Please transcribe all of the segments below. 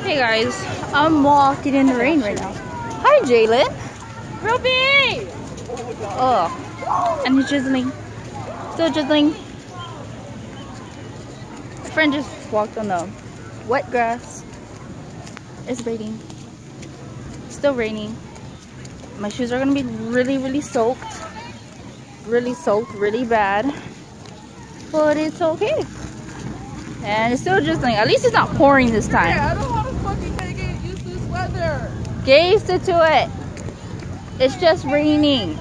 Hey guys, I'm walking in the rain right now. Hi Jalen. Ruby! Oh, and he's drizzling. Still drizzling. My friend just walked on the wet grass. It's raining. Still raining. My shoes are gonna be really soaked. Really bad. But it's okay. And it's still drizzling. At least it's not pouring this time. Yeah, I don't want to fucking get used to this weather. Get used to it. It's just raining.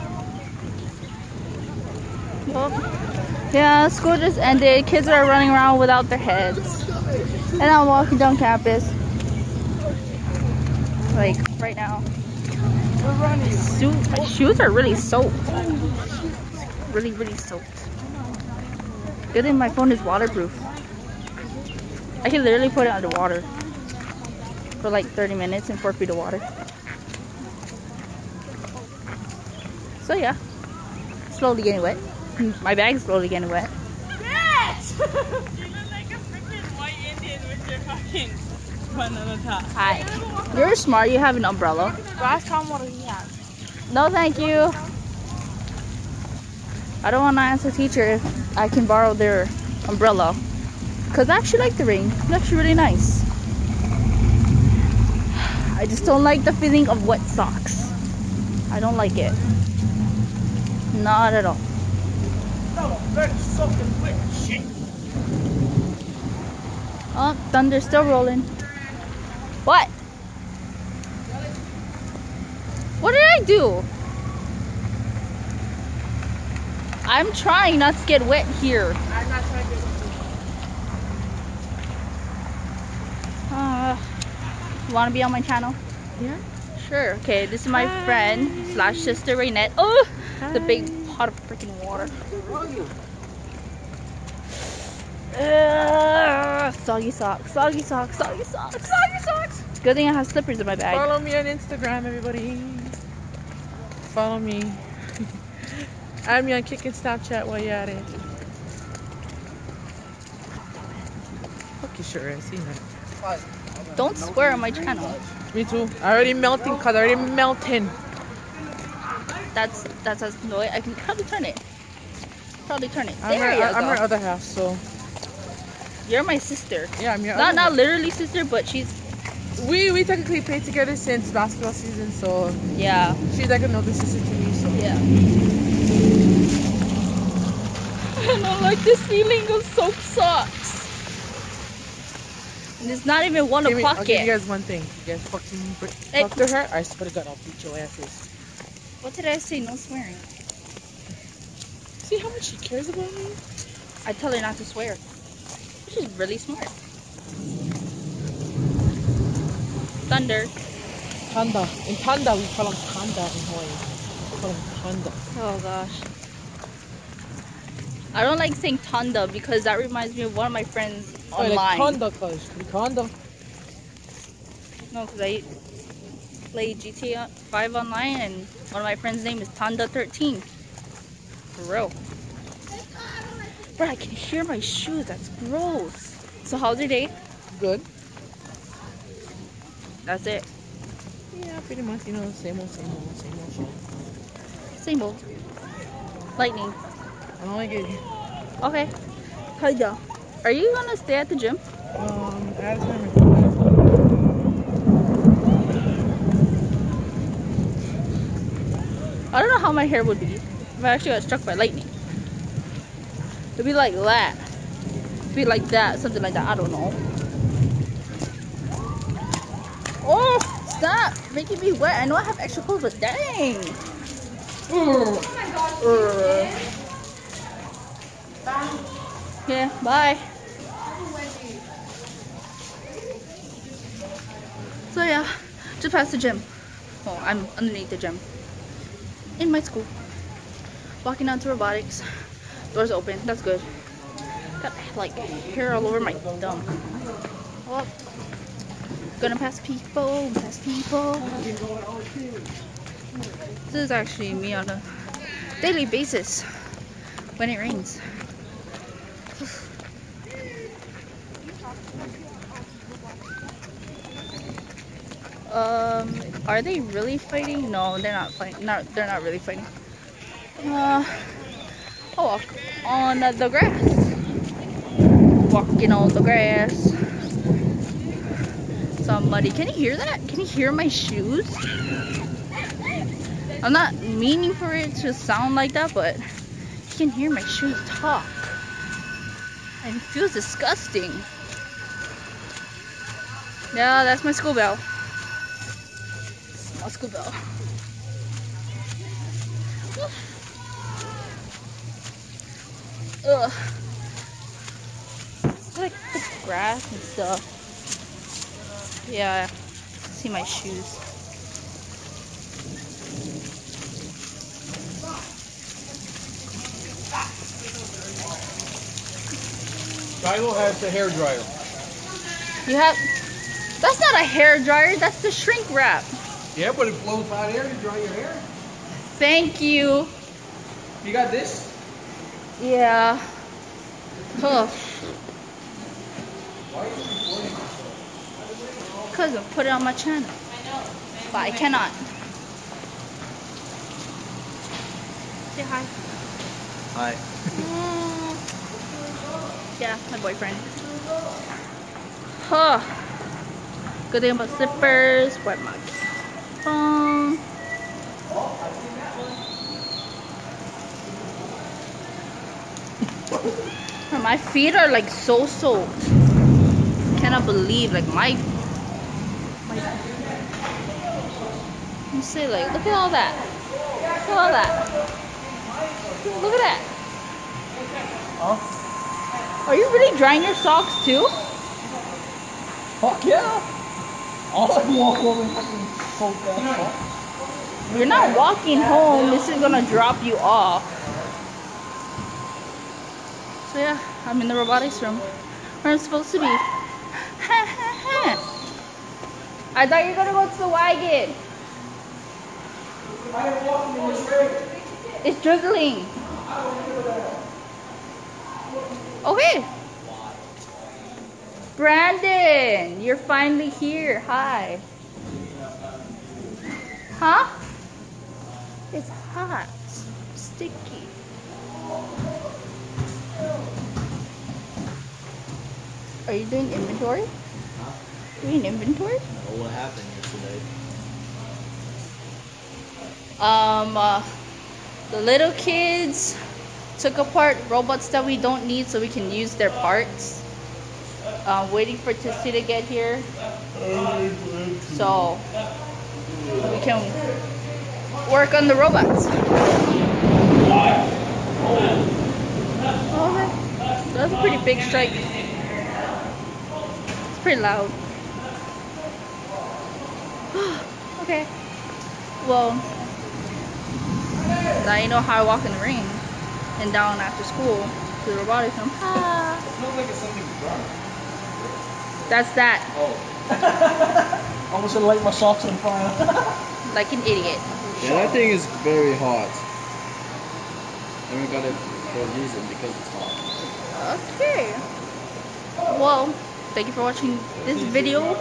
Well, yeah, school just ended. Kids are running around without their heads. And I'm walking down campus. Like, right now. We're running. My shoes are really soaked. Really soaked. Good thing my phone is waterproof. I can literally put it underwater for like 30 minutes in 4 feet of water. So yeah, slowly getting wet. My bag's slowly getting wet. Yes! You look like a freaking white Indian with your fucking banana top. Hi. You're smart. You have an umbrella. Ask Tom what he has. No, thank you. I don't want to ask the teacher if I can borrow their umbrella. Because I actually like the rain. It's actually really nice. I just don't like the feeling of wet socks. I don't like it. Not at all. No, that's soaking wet shit. Oh, thunder's still rolling. What? What did I do? I'm trying not to get wet here. I'm not trying to get Want to be on my channel? Yeah? Sure. Okay, this is my friend / sister Raynette. Oh, the big pot of freaking water. Soggy socks. Good thing I have slippers in my bag. Follow me on Instagram, everybody. Follow me. Add me on Kick and Snapchat while you're at it. Fuck you sure is, you know. Don't swear on my channel. Me too. Already melting, cuz already melting. That's no way. I can probably turn it. I'm There you her go. other half, so You're my sister. yeah, I'm your other Not half. literally sister, but she's We technically played together since basketball season, so yeah. she's like another sister to me. So Yeah. I don't like this feeling of soaked socks. And it's not even 1 o'clock I'll give you yet. guys one thing. You guys fucking Hey. talk to her. I swear to God, I'll beat your asses. What did I say? No swearing. See how much she cares about me? I tell her not to swear. She's really smart. Thunder. Panda. In Panda, we call them Panda in Hawaii. We call them Panda. Oh gosh. I don't like saying Tonda because that reminds me of one of my friends online. Like Panda, cuz. Panda. No, because I play GTA 5 online and one of my friends' name is Tonda13. For real. Bro, I can hear my shoes. That's gross. So how's your day? Good. That's it. Yeah, pretty much. You know, same old shit. Same old. Lightning. I don't like it. Okay. Hiya. Are you gonna stay at the gym? As I don't know how my hair would be if I actually got struck by lightning. It'd be like that. It'd be like that, something like that. I don't know. Oh, stop making me wet. I know I have extra clothes, but dang. Oh Yeah, bye. So yeah, just past the gym. Oh, I'm underneath the gym. In my school. Walking down to robotics. Doors open. That's good. Got like hair all over my thumb. Oh, gonna pass people. This is actually me on a daily basis when it rains. Are they really fighting? No, they're not fighting. They're not really fighting. I'll walk on the grass. Walking on the grass. Somebody, can you hear that? Can you hear my shoes? I'm not meaning for it to sound like that, but you can hear my shoes talk. And it feels disgusting. Yeah, that's my school bell. Small school bell. Ugh. It's like the grass and stuff. Yeah, see my shoes. Shiloh has the hair dryer. You have... That's not a hair dryer, that's the shrink wrap. Yeah, but it blows hot air to dry your hair. Thank you. You got this? Yeah. Huh. Why are you recording this? Because I put it on my channel. But I cannot. Say hi. Hi. Yeah, my boyfriend. Huh. Good thing about slippers, wet my phone. My feet are like so soaked. Cannot believe like my you say like look at all that. Look at all that. Look at that. Huh? Are you really drying your socks too? Fuck yeah. I'll like walk over and fucking soak that fuck. You're not walking home, this is gonna drop you off. So yeah, I'm in the robotics room where I'm supposed to be. I thought you were gonna go to the wagon. It's drizzling. Okay. Brandon, you're finally here. Hi. Huh? It's hot. Sticky. Are you doing inventory? Huh? Doing inventory? Well, what happened yesterday? The little kids took apart robots that we don't need so we can use their parts. Waiting for Tessie to get here so we can work on the robots. Okay, that's a pretty big strike. It's pretty loud. Okay, well, now you know how I walk in the rain and down after school to the robotics room. It smells like it's something burnt. That's that. Oh. I almost light my socks on fire. Like an idiot. Yeah, that thing is very hot. And we got it for a reason, because it's hot. Okay. Well, thank you for watching this video.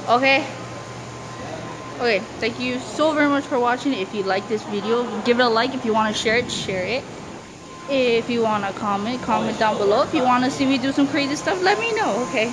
Okay. Okay, thank you so very much for watching. If you like this video, give it a like. If you want to share it, share it. If you want to comment down below. If you want to see me do some crazy stuff, let me know, okay?